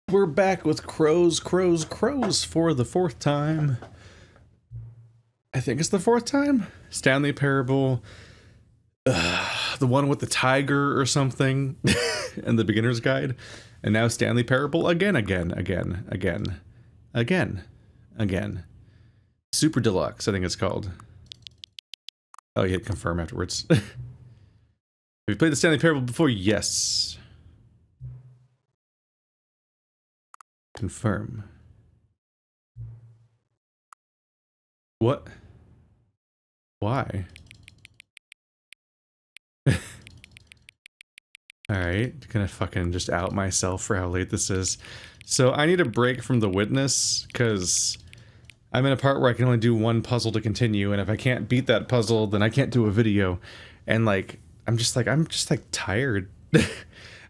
We're back with Crows for the fourth time. I think it's the fourth time. Stanley Parable, the one with the tiger or something, and the beginner's guide, and now Stanley Parable again. Super Deluxe, I think it's called. Oh, you hit confirm afterwards. Have you played the Stanley Parable before? Yes. Confirm. What? Why? Alright, gonna fucking just out myself for how late this is. So I need a break from the witness, because I'm in a part where I can only do one puzzle to continue, and if I can't beat that puzzle, then I can't do a video. And like, I'm just like tired.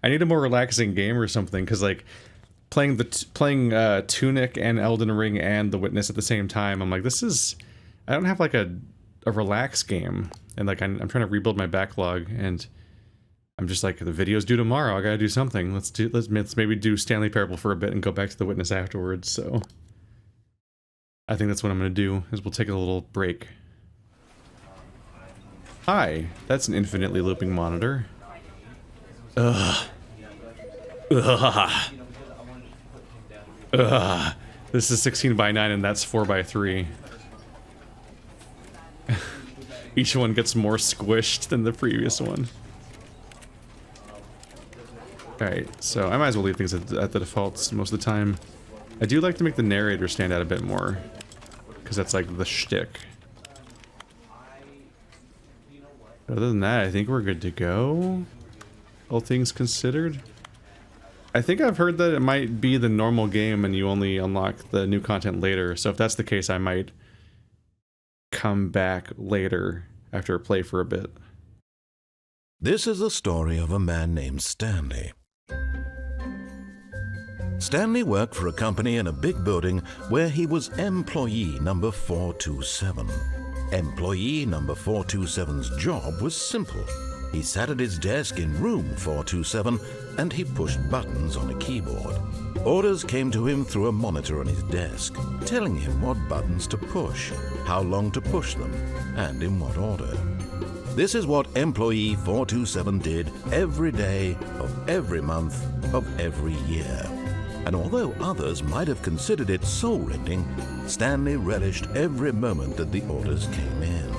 I need a more relaxing game or something, because like, playing Tunic and Elden Ring and The Witness at the same time, I'm like, this is, I don't have like a relaxed game, and like I'm trying to rebuild my backlog, and I'm just like, the video's due tomorrow, I gotta do something. Let's maybe do Stanley Parable for a bit and go back to The Witness afterwards. So I think that's what I'm gonna do, is we'll take a little break. Hi, that's an infinitely looping monitor. Ugh. This is 16 by 9 and that's 4 by 3. Each one gets more squished than the previous one. Alright, so I might as well leave things at the defaults most of the time. I do like to make the narrator stand out a bit more, because that's like the shtick. Other than that, I think we're good to go. All things considered. I think I've heard that it might be the normal game and you only unlock the new content later, so if that's the case, I might come back later after a play for a bit. This is the story of a man named Stanley. Stanley worked for a company in a big building where he was employee number 427. Employee number 427's job was simple. He sat at his desk in room 427 and he pushed buttons on a keyboard. Orders came to him through a monitor on his desk, telling him what buttons to push, how long to push them, and in what order. This is what employee 427 did every day of every month of every year. And although others might have considered it soul-rending, Stanley relished every moment that the orders came in,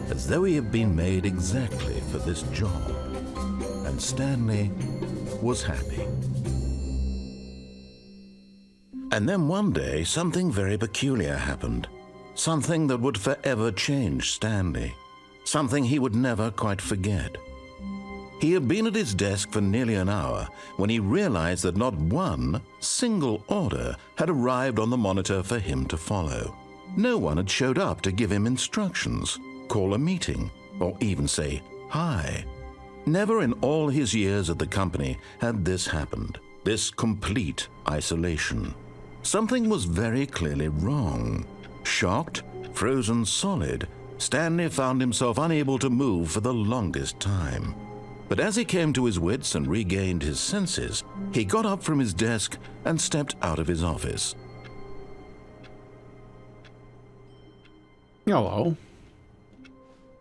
as though he had been made exactly for this job. And Stanley was happy. And then one day, something very peculiar happened. Something that would forever change Stanley. Something he would never quite forget. He had been at his desk for nearly an hour when he realized that not one single order had arrived on the monitor for him to follow. No one had showed up to give him instructions, call a meeting, or even say hi. Never in all his years at the company had this happened, this complete isolation. Something was very clearly wrong. Shocked, frozen solid, Stanley found himself unable to move for the longest time. But as he came to his wits and regained his senses, he got up from his desk and stepped out of his office. Hello.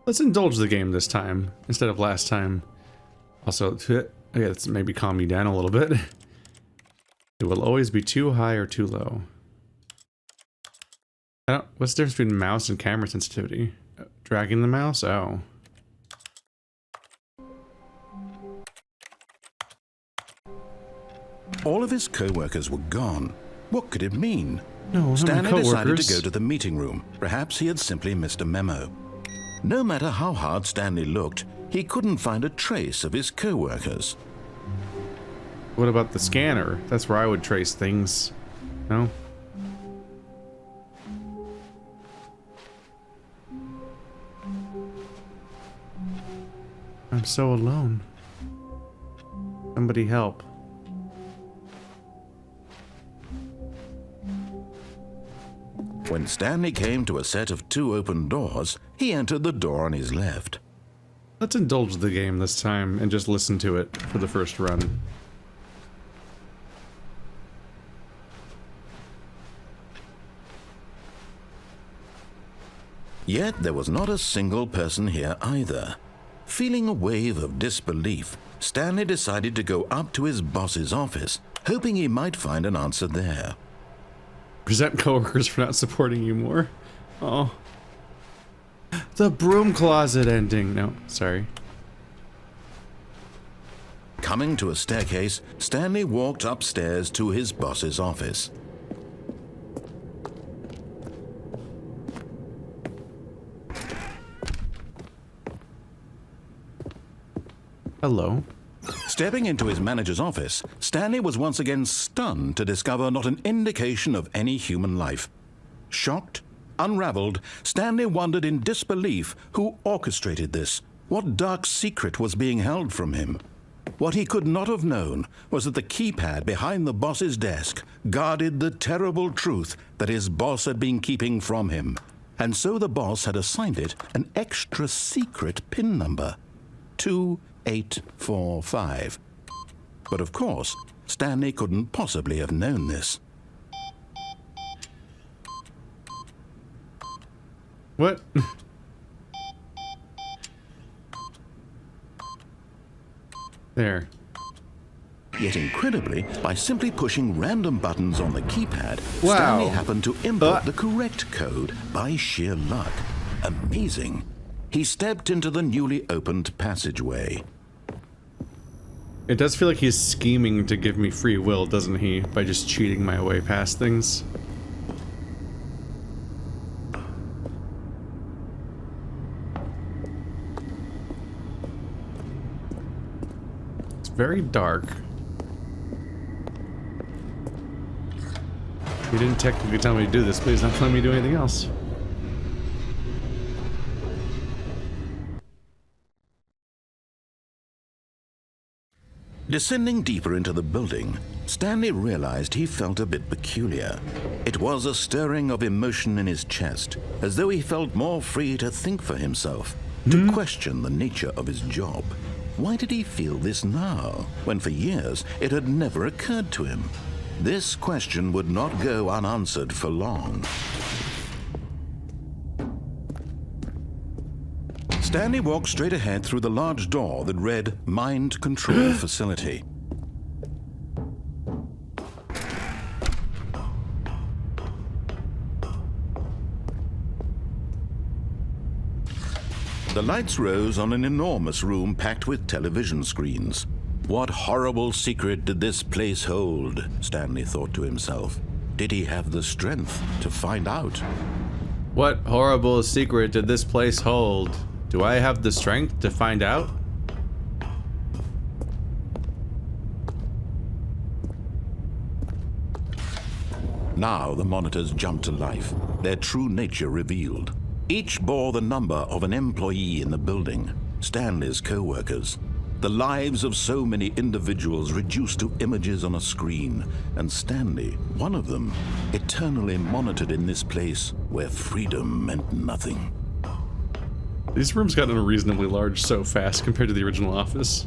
Let's indulge the game this time, instead of last time. Also, okay, let's maybe calm me down a little bit. It will always be too high or too low. What's the difference between mouse and camera sensitivity? Dragging the mouse? Oh. All of his co-workers were gone. What could it mean? No, Stanley decided to go to the meeting room. Perhaps he had simply missed a memo. No matter how hard Stanley looked, he couldn't find a trace of his co-workers. What about the scanner? That's where I would trace things. No? I'm so alone. Somebody help. When Stanley came to a set of 2 open doors, he entered the door on his left. Let's indulge the game this time and just listen to it for the first run. Yet there was not a single person here either. Feeling a wave of disbelief, Stanley decided to go up to his boss's office, hoping he might find an answer there. Resent coworkers for not supporting you more. Oh. The broom closet ending. No, sorry. Coming to a staircase, Stanley walked upstairs to his boss's office. Hello. Stepping into his manager's office, Stanley was once again stunned to discover not an indication of any human life. Shocked, unraveled, Stanley wondered in disbelief who orchestrated this, what dark secret was being held from him. What he could not have known was that the keypad behind the boss's desk guarded the terrible truth that his boss had been keeping from him, and so the boss had assigned it an extra secret PIN number, 2845. But of course, Stanley couldn't possibly have known this. What? There. Yet incredibly, by simply pushing random buttons on the keypad, Wow. Stanley happened to input the correct code by sheer luck. Amazing. He stepped into the newly opened passageway. It does feel like he's scheming to give me free will, doesn't he? By just cheating my way past things. It's very dark. He didn't technically tell me to do this, but he's not telling me to do anything else. Descending deeper into the building, Stanley realized he felt a bit peculiar. It was a stirring of emotion in his chest, as though he felt more free to think for himself, to question the nature of his job. Why did he feel this now, when for years it had never occurred to him? This question would not go unanswered for long. Stanley walked straight ahead through the large door that read Mind Control Facility. The lights rose on an enormous room packed with television screens. What horrible secret did this place hold? Stanley thought to himself. Did he have the strength to find out? What horrible secret did this place hold? Do I have the strength to find out? Now the monitors jumped to life, their true nature revealed. Each bore the number of an employee in the building, Stanley's co-workers. The lives of so many individuals reduced to images on a screen, and Stanley, one of them, eternally monitored in this place where freedom meant nothing. These rooms got unreasonably large so fast compared to the original office.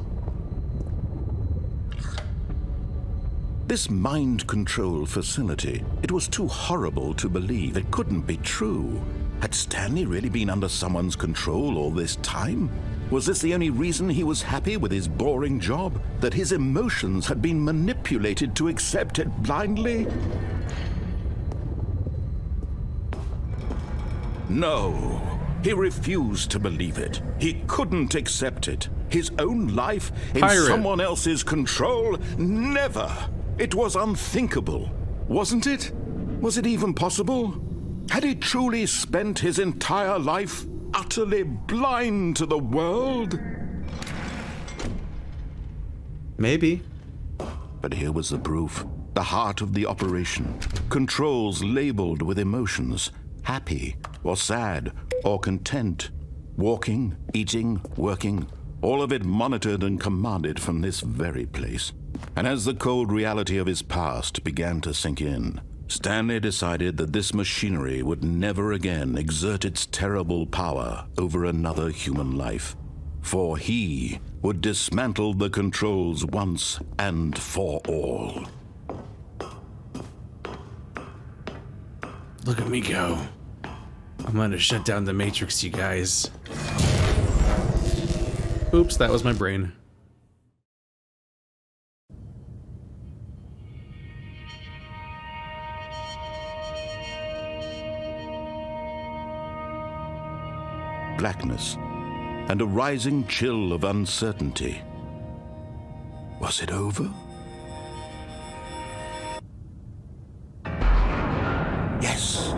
This mind control facility, it was too horrible to believe. It couldn't be true. Had Stanley really been under someone's control all this time? Was this the only reason he was happy with his boring job? That his emotions had been manipulated to accept it blindly? No. He refused to believe it. He couldn't accept it. His own life in Pirate. someone else's control? Never. It was unthinkable. Wasn't it? Was it even possible? Had he truly spent his entire life utterly blind to the world? Maybe. But here was the proof. The heart of the operation. Controls labeled with emotions. Happy or sad or content. Walking, eating, working. All of it monitored and commanded from this very place. And as the cold reality of his past began to sink in, Stanley decided that this machinery would never again exert its terrible power over another human life. For he would dismantle the controls once and for all. Look at me go. I'm gonna shut down the Matrix, you guys. Oops, that was my brain. Blackness and a rising chill of uncertainty. Was it over? Yes.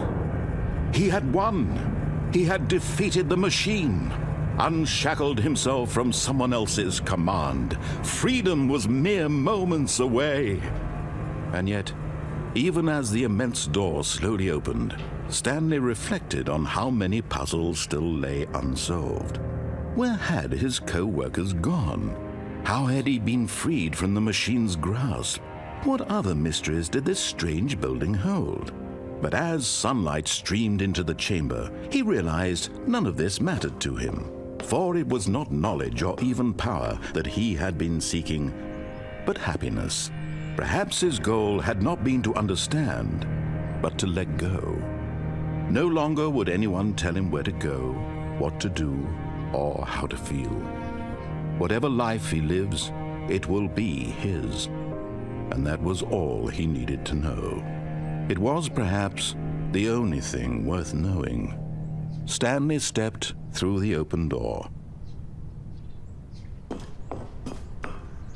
He had won. He had defeated the machine, unshackled himself from someone else's command. Freedom was mere moments away. And yet, even as the immense door slowly opened, Stanley reflected on how many puzzles still lay unsolved. Where had his co-workers gone? How had he been freed from the machine's grasp? What other mysteries did this strange building hold? But as sunlight streamed into the chamber, he realized none of this mattered to him, for it was not knowledge or even power that he had been seeking, but happiness. Perhaps his goal had not been to understand, but to let go. No longer would anyone tell him where to go, what to do, or how to feel. Whatever life he lives, it will be his. And that was all he needed to know. It was perhaps the only thing worth knowing. Stanley stepped through the open door.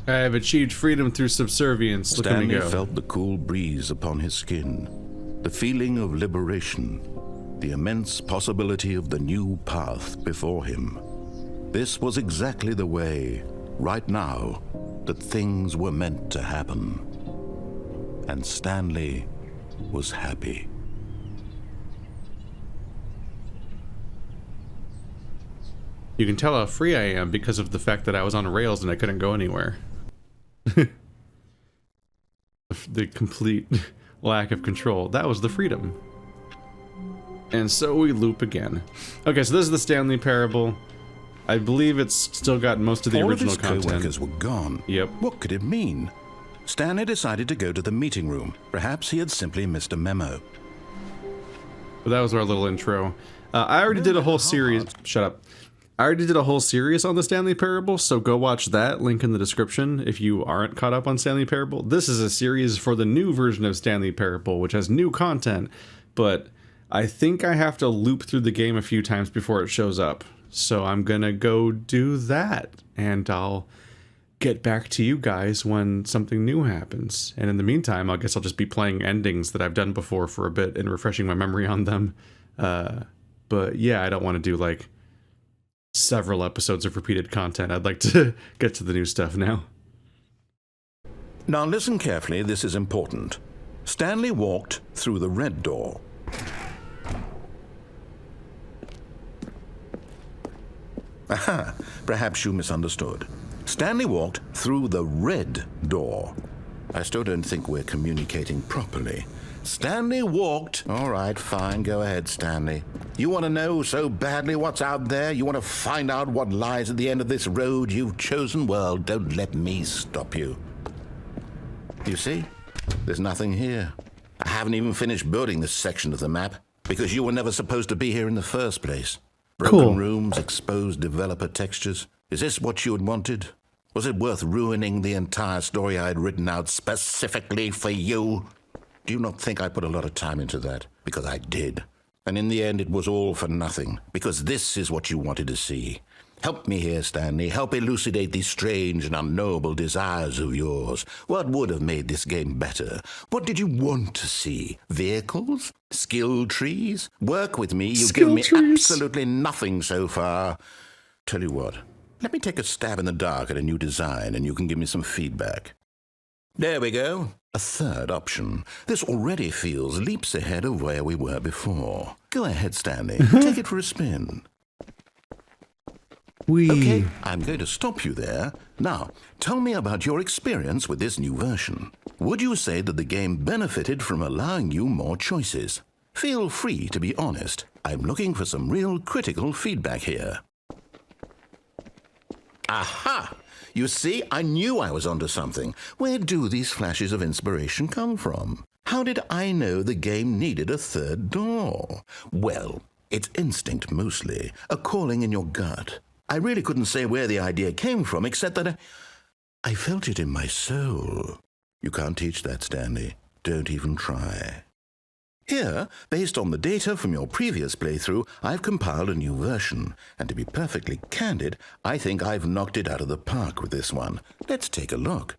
I have achieved freedom through subservience. Look at me Stanley go. felt the cool breeze upon his skin, the feeling of liberation, the immense possibility of the new path before him. This was exactly the way, right now, that things were meant to happen. And Stanley was happy. You can tell how free I am because of the fact that I was on rails and I couldn't go anywhere. The complete lack of control. That was the freedom. And so we loop again. Okay, so this is the Stanley Parable. I believe it's still got most of the original content. All of his co-workers were gone. Yep. What could it mean? Stanley decided to go to the meeting room. Perhaps he had simply missed a memo. But that was our little intro. I already did a whole series. Shut up. I already did a whole series on the Stanley Parable, so go watch that. Link in the description if you aren't caught up on Stanley Parable. This is a series for the new version of Stanley Parable, which has new content, but I think I have to loop through the game a few times before it shows up. So I'm gonna go do that, and I'll get back to you guys when something new happens. And in the meantime, I guess I'll just be playing endings that I've done before for a bit and refreshing my memory on them. But yeah, I don't want to do like several episodes of repeated content. I'd like to get to the new stuff now. Now listen carefully, this is important. Stanley walked through the red door. Aha, perhaps you misunderstood. Stanley walked through the red door. I still don't think we're communicating properly. Stanley walked... All right, fine, go ahead, Stanley. You want to know so badly what's out there? You want to find out what lies at the end of this road you've chosen? Well, don't let me stop you. You see? There's nothing here. I haven't even finished building this section of the map, because you were never supposed to be here in the first place. Broken rooms, exposed developer textures. Is this what you had wanted? Was it worth ruining the entire story I had written out specifically for you? Do you not think I put a lot of time into that? Because I did. And in the end, it was all for nothing. Because this is what you wanted to see. Help me here, Stanley. Help elucidate these strange and unknowable desires of yours. What would have made this game better? What did you want to see? Vehicles? Skill trees? Work with me. You've given me absolutely nothing so far. Tell you what. Let me take a stab in the dark at a new design, and you can give me some feedback. There we go. A third option. This already feels leaps ahead of where we were before. Go ahead, Stanley. Take it for a spin. Okay, I'm going to stop you there. Now, tell me about your experience with this new version. Would you say that the game benefited from allowing you more choices? Feel free to be honest. I'm looking for some real critical feedback here. Aha! You see, I knew I was onto something. Where do these flashes of inspiration come from? How did I know the game needed a third door? Well, It's instinct mostly, a calling in your gut. I really couldn't say where the idea came from, except that I felt it in my soul. You can't teach that, Stanley. Don't even try. Here, based on the data from your previous playthrough, I've compiled a new version. And to be perfectly candid, I think I've knocked it out of the park with this one. Let's take a look.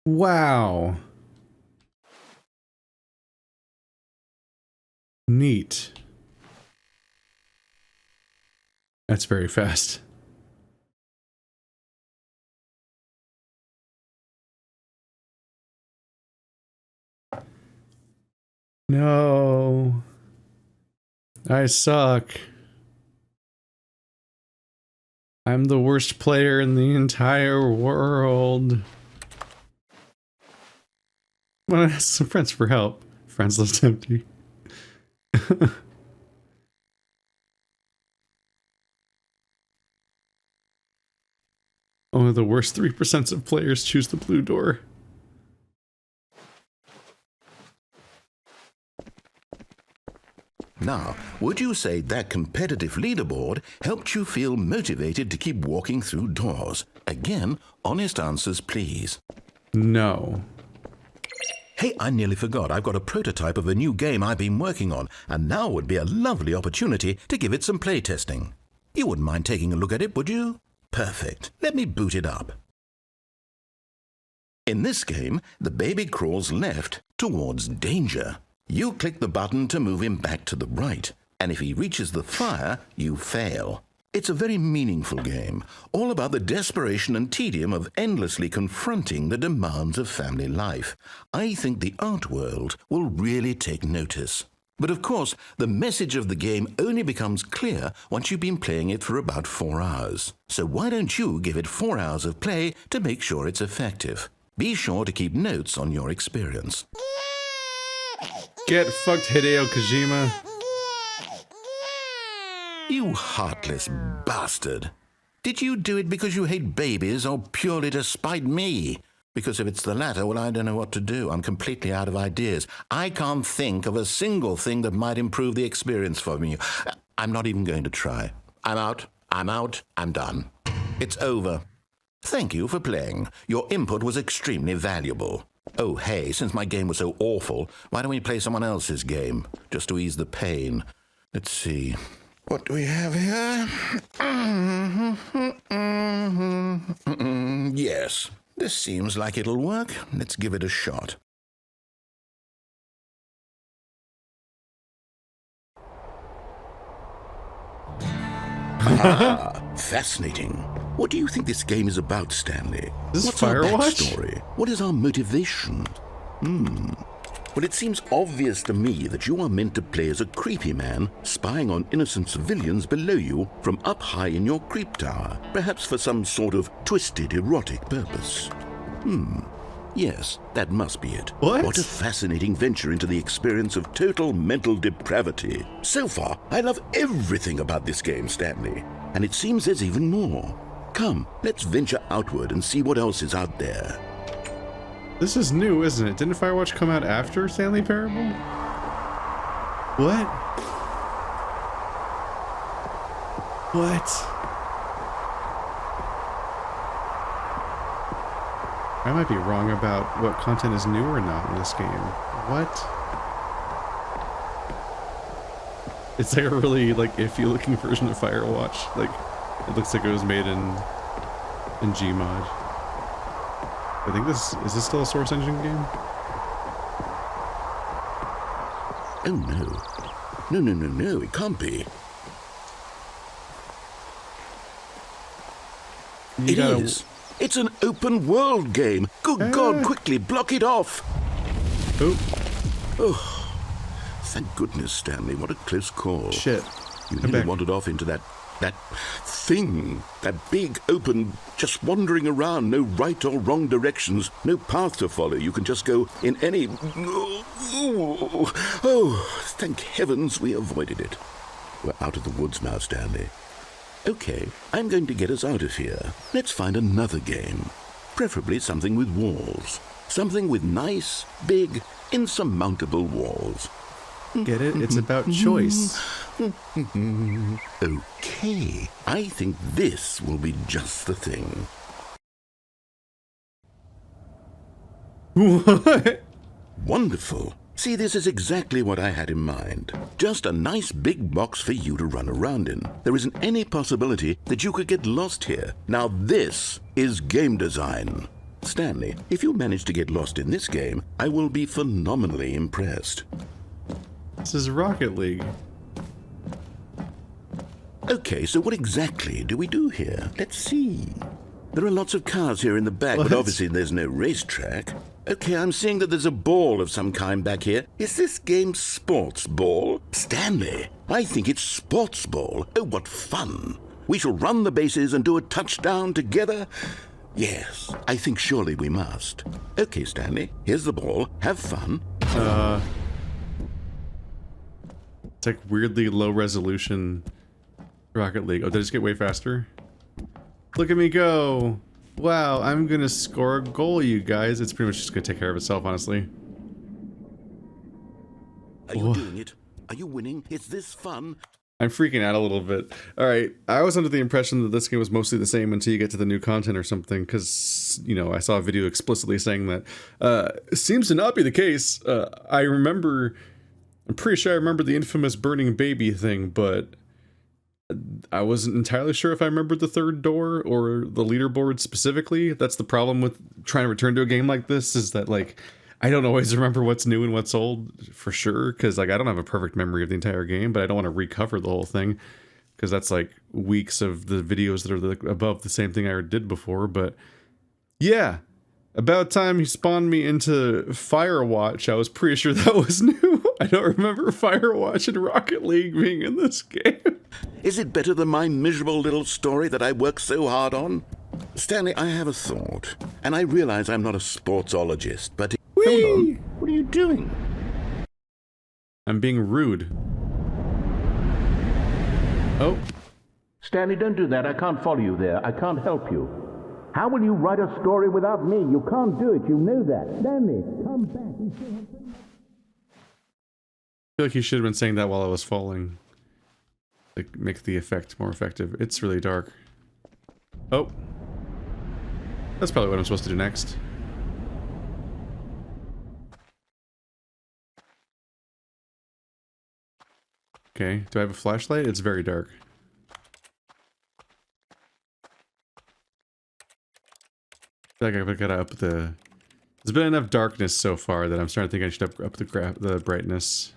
Wow. Neat. That's very fast. No. I suck. I'm the worst player in the entire world. I'm gonna ask some friends for help. Friends list empty. Only the worst 3% of players choose the blue door. Now, would you say that competitive leaderboard helped you feel motivated to keep walking through doors? Again, honest answers, please. No. Hey, I nearly forgot. I've got a prototype of a new game I've been working on, and now would be a lovely opportunity to give it some playtesting. You wouldn't mind taking a look at it, would you? Perfect. Let me boot it up. In this game, the baby crawls left towards danger. You click the button to move him back to the right, and if he reaches the fire, you fail. It's a very meaningful game, all about the desperation and tedium of endlessly confronting the demands of family life. I think the art world will really take notice. But of course, the message of the game only becomes clear once you've been playing it for about 4 hours. So why don't you give it 4 hours of play to make sure it's effective? Be sure to keep notes on your experience. Get fucked, Hideo Kojima. You heartless bastard. Did you do it because you hate babies or purely to spite me? Because if it's the latter, well, I don't know what to do. I'm completely out of ideas. I can't think of a single thing that might improve the experience for me. I'm not even going to try. I'm out. I'm done. It's over. Thank you for playing. Your input was extremely valuable. Oh, hey, since my game was so awful, why don't we play someone else's game, just to ease the pain? Let's see. What do we have here? Yes, this seems like it'll work. Let's give it a shot. Ah, fascinating. What do you think this game is about, Stanley? What's our Firewatch? backstory? What is our motivation? Well, it seems obvious to me that you are meant to play as a creepy man spying on innocent civilians below you from up high in your creep tower, perhaps for some sort of twisted erotic purpose. Yes, that must be it. What a fascinating venture into the experience of total mental depravity. So far, I love everything about this game, Stanley. And it seems there's even more. Come, let's venture outward and see what else is out there. This is new, isn't it? Didn't Firewatch come out after Stanley Parable? What? What? I might be wrong about what content is new or not in this game. What? It's like a really iffy looking version of Firewatch. Like, it looks like it was made in Gmod. I think is this still a Source Engine game? Oh no, it can't be. It is. It's an open world game. Good God, quickly block it off. Oh, thank goodness, Stanley. What a close call. Shit. You nearly wandered off into that thing. That big, open, just wandering around. No right or wrong directions. No path to follow. You can just go in any... Oh, thank heavens we avoided it. We're out of the woods now, Stanley. Okay, I'm going to get us out of here. Let's find another game. Preferably something with walls. Something with nice, big, insurmountable walls. Get it? It's about choice. Okay, I think this will be just the thing. What? Wonderful. See, this is exactly what I had in mind. Just a nice big box for you to run around in. There isn't any possibility that you could get lost here. Now this is game design. Stanley, if you manage to get lost in this game, I will be phenomenally impressed. This is Rocket League. Okay, so what exactly do we do here? Let's see. There are lots of cars here in the back, What? but obviously there's no racetrack. Okay, I'm seeing that there's a ball of some kind back here. Is this game sports ball? Stanley, I think it's sports ball. Oh, what fun. We shall run the bases and do a touchdown together. Yes, I think surely we must. Okay, Stanley, here's the ball. Have fun. It's like weirdly low resolution Rocket League. Oh, did I just get way faster? Look at me go! Wow, I'm gonna score a goal, you guys. It's pretty much just gonna take care of itself, honestly. Are you doing it? Are you winning? Is this fun? I'm freaking out a little bit. Alright, I was under the impression that this game was mostly the same until you get to the new content or something, because, you know, I saw a video explicitly saying that. Seems to not be the case. I'm pretty sure I remember the infamous burning baby thing, but I wasn't entirely sure if I remembered the third door or the leaderboard specifically. That's the problem with trying to return to a game like this, is that, like, I don't always remember what's new and what's old for sure, because, like, I don't have a perfect memory of the entire game, but I don't want to recover the whole thing, because that's, like, weeks of the videos that are above the same thing I did before. But yeah, about time he spawned me into Firewatch. I was pretty sure that was new. I don't remember Firewatch and Rocket League being in this game. Is it better than my miserable little story that I worked so hard on? Stanley, I have a thought, and I realize I'm not a sportsologist, but... Hold on. What are you doing? I'm being rude. Oh. Stanley, don't do that. I can't follow you there. I can't help you. How will you write a story without me? You can't do it. You know that. Stanley, come back. I feel like you should have been saying that while I was falling. Like, make the effect more effective. It's really dark. Oh. That's probably what I'm supposed to do next. Okay, do I have a flashlight? It's very dark. I feel like I've got to up the... There's been enough darkness so far that I'm starting to think I should up the brightness.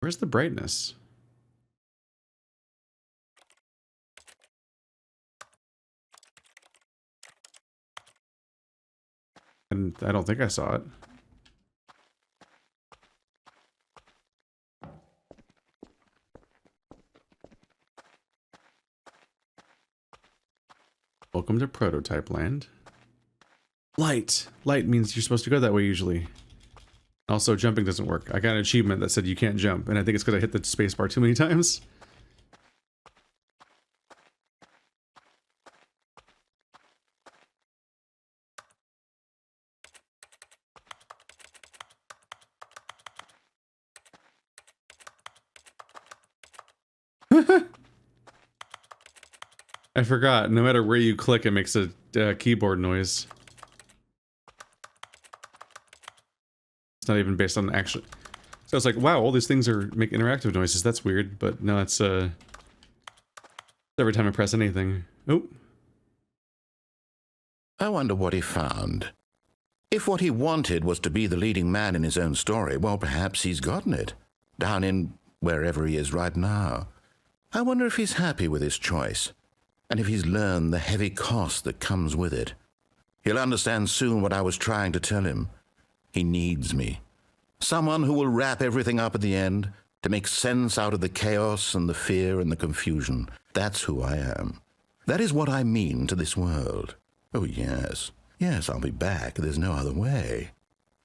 Where's the brightness? And I don't think I saw it. Welcome to Prototype Land. Light! Light means you're supposed to go that way usually. Also, jumping doesn't work. I got an achievement that said you can't jump, and I think it's because I hit the spacebar too many times. I forgot, no matter where you click, it makes a keyboard noise. It's not even based on actual... So it's like, wow, all these things are make interactive noises. That's weird, but no, it's every time I press anything. Oh. I wonder what he found. If what he wanted was to be the leading man in his own story, well, perhaps he's gotten it. Down in wherever he is right now. I wonder if he's happy with his choice. And if he's learned the heavy cost that comes with it. He'll understand soon what I was trying to tell him. He needs me. Someone who will wrap everything up at the end, to make sense out of the chaos and the fear and the confusion. That's who I am. That is what I mean to this world. Oh, yes. Yes, I'll be back. There's no other way.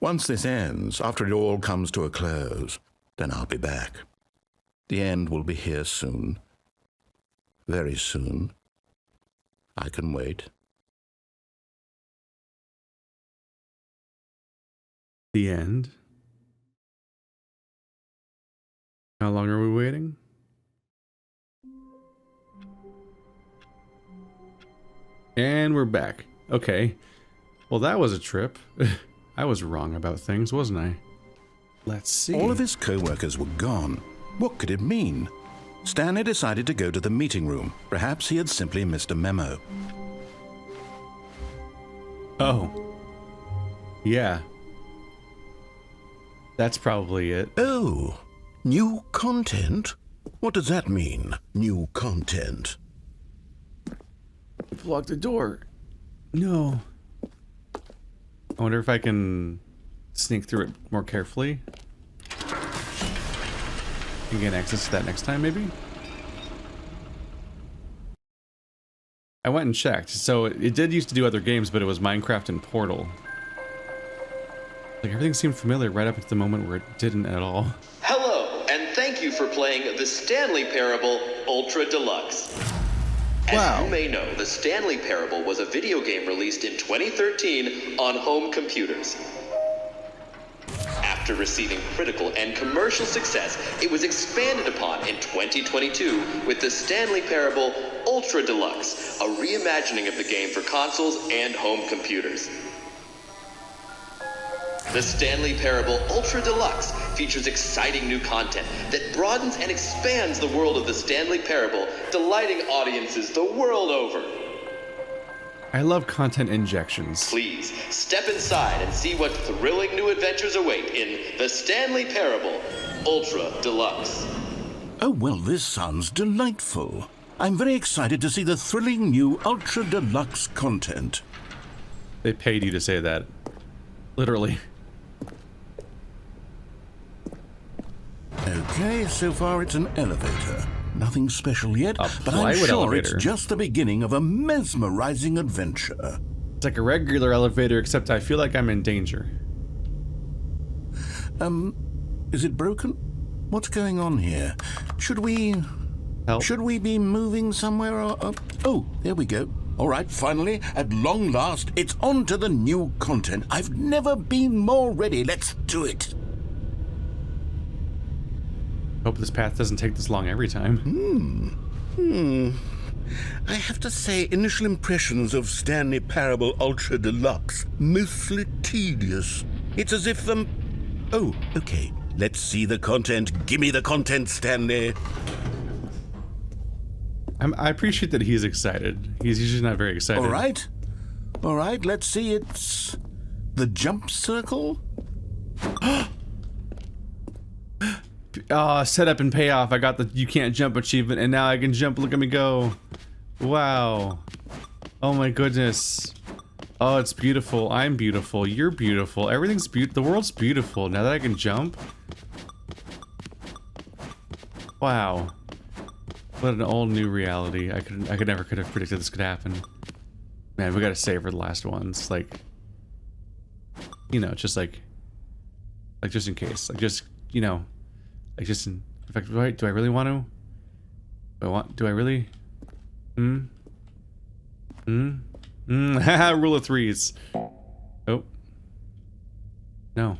Once this ends, after it all comes to a close, then I'll be back. The end will be here soon. Very soon. I can wait. The end. How long are we waiting? And we're back. Okay. Well, that was a trip. I was wrong about things, wasn't I? Let's see. All of his co-workers were gone. What could it mean? Stanley decided to go to the meeting room. Perhaps he had simply missed a memo. Oh. Yeah. That's probably it. Oh, new content? What does that mean, new content? Block the door. No. I wonder if I can sneak through it more carefully. And get access to that next time, maybe? I went and checked. So it did used to do other games, but it was Minecraft and Portal. Like, everything seemed familiar right up until the moment where it didn't at all. Hello, and thank you for playing the Stanley Parable Ultra Deluxe. As Wow. you may know, the Stanley Parable was a video game released in 2013 on home computers. After receiving critical and commercial success, it was expanded upon in 2022 with the Stanley Parable Ultra Deluxe, a reimagining of the game for consoles and home computers. The Stanley Parable Ultra Deluxe features exciting new content that broadens and expands the world of the Stanley Parable, delighting audiences the world over. I love content injections. Please, step inside and see what thrilling new adventures await in the Stanley Parable Ultra Deluxe. Oh, well, this sounds delightful. I'm very excited to see the thrilling new Ultra Deluxe content. They paid you to say that. Literally. Okay, so far it's an elevator. Nothing special yet, A but I'm plywood sure elevator. it's just the beginning of a mesmerizing adventure. It's like a regular elevator, except I feel like I'm in danger. Is it broken? What's going on here? Should we Help. be moving somewhere or oh, there we go. All right, finally, at long last, it's on to the new content. I've never been more ready. Let's do it. Hope this path doesn't take this long every time. I have to say, initial impressions of Stanley Parable Ultra Deluxe, mostly tedious. It's as if, oh, okay. Let's see the content. Gimme the content, Stanley. I appreciate that he's excited. He's usually not very excited. All right, let's see. It's the jump circle? Setup and payoff. I got the you can't jump achievement, and now I can jump. Look at me go. Wow. Oh my goodness. Oh, it's beautiful. I'm beautiful. You're beautiful. Everything's beautiful. The world's beautiful now that I can jump. Wow. What an all new reality. I could never could have predicted this could happen. Man, we gotta savor the last ones. Like, you know, just like just in case. Like, just, you know, like just in fact, do I really want to? Do I really? Haha, rule of threes. Oh. No.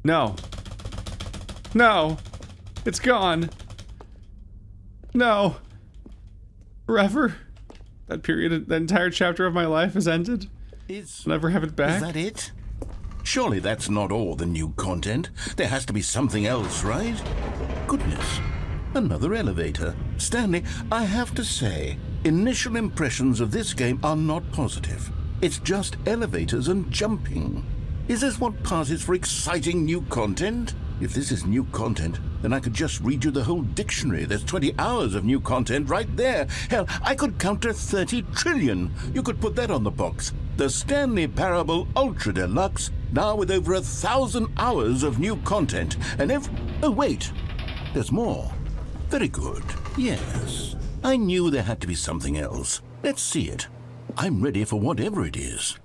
No. No. It's gone. No. Forever. That period, that entire chapter of my life has ended. I'll never have it back. Is that it? Surely that's not all the new content. There has to be something else, right? Goodness. Another elevator. Stanley, I have to say, initial impressions of this game are not positive. It's just elevators and jumping. Is this what passes for exciting new content? If this is new content, then I could just read you the whole dictionary. There's 20 hours of new content right there. Hell, I could count to 30 trillion. You could put that on the box. The Stanley Parable Ultra Deluxe, now with over 1,000 hours of new content. And oh, wait. There's more. Very good. Yes. I knew there had to be something else. Let's see it. I'm ready for whatever it is.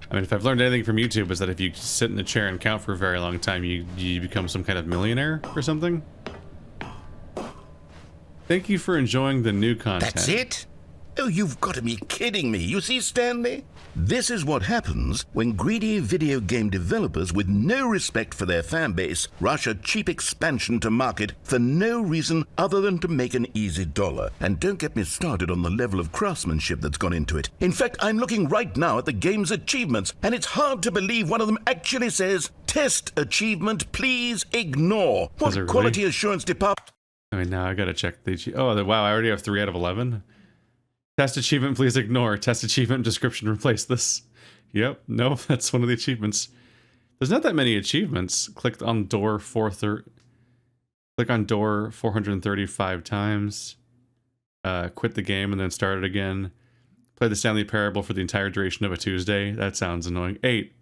I mean, if I've learned anything from YouTube, is that if you sit in a chair and count for a very long time, you become some kind of millionaire or something. Thank you for enjoying the new content. That's it? Oh, you've got to be kidding me. You see, Stanley? This is what happens when greedy video game developers with no respect for their fan base rush a cheap expansion to market for no reason other than to make an easy dollar. And don't get me started on the level of craftsmanship that's gone into it. In fact, I'm looking right now at the game's achievements, and it's hard to believe one of them actually says, "Test achievement, please ignore." What Does it really? quality assurance department? I mean, now I gotta check the wow, I already have 3 out of 11. Test achievement, please ignore. Test achievement description, replace this. Yep, no, that's one of the achievements. There's not that many achievements. Click on door 435 times. Quit the game and then start it again. Play the Stanley Parable for the entire duration of a Tuesday. That sounds annoying. 8.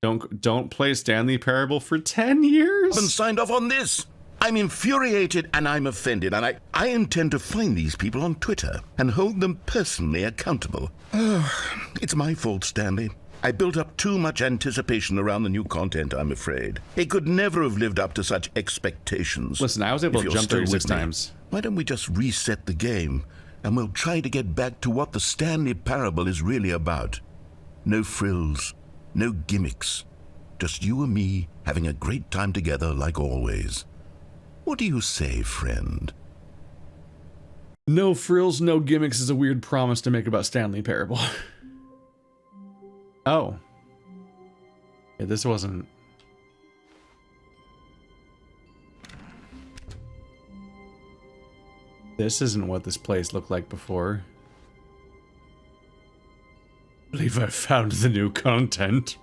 Don't play Stanley Parable for 10 years? Haven't signed off on this. I'm infuriated and I'm offended, and I intend to find these people on Twitter and hold them personally accountable. It's my fault, Stanley. I built up too much anticipation around the new content, I'm afraid. It could never have lived up to such expectations. Listen, I was able If to you're jump still 36 with me, times. why don't we just reset the game, and we'll try to get back to what the Stanley Parable is really about. No frills, no gimmicks. Just you and me having a great time together like always. What do you say, friend? No frills, no gimmicks is a weird promise to make about Stanley Parable. Oh. Yeah, this wasn't... This isn't what this place looked like before. I believe I found the new content.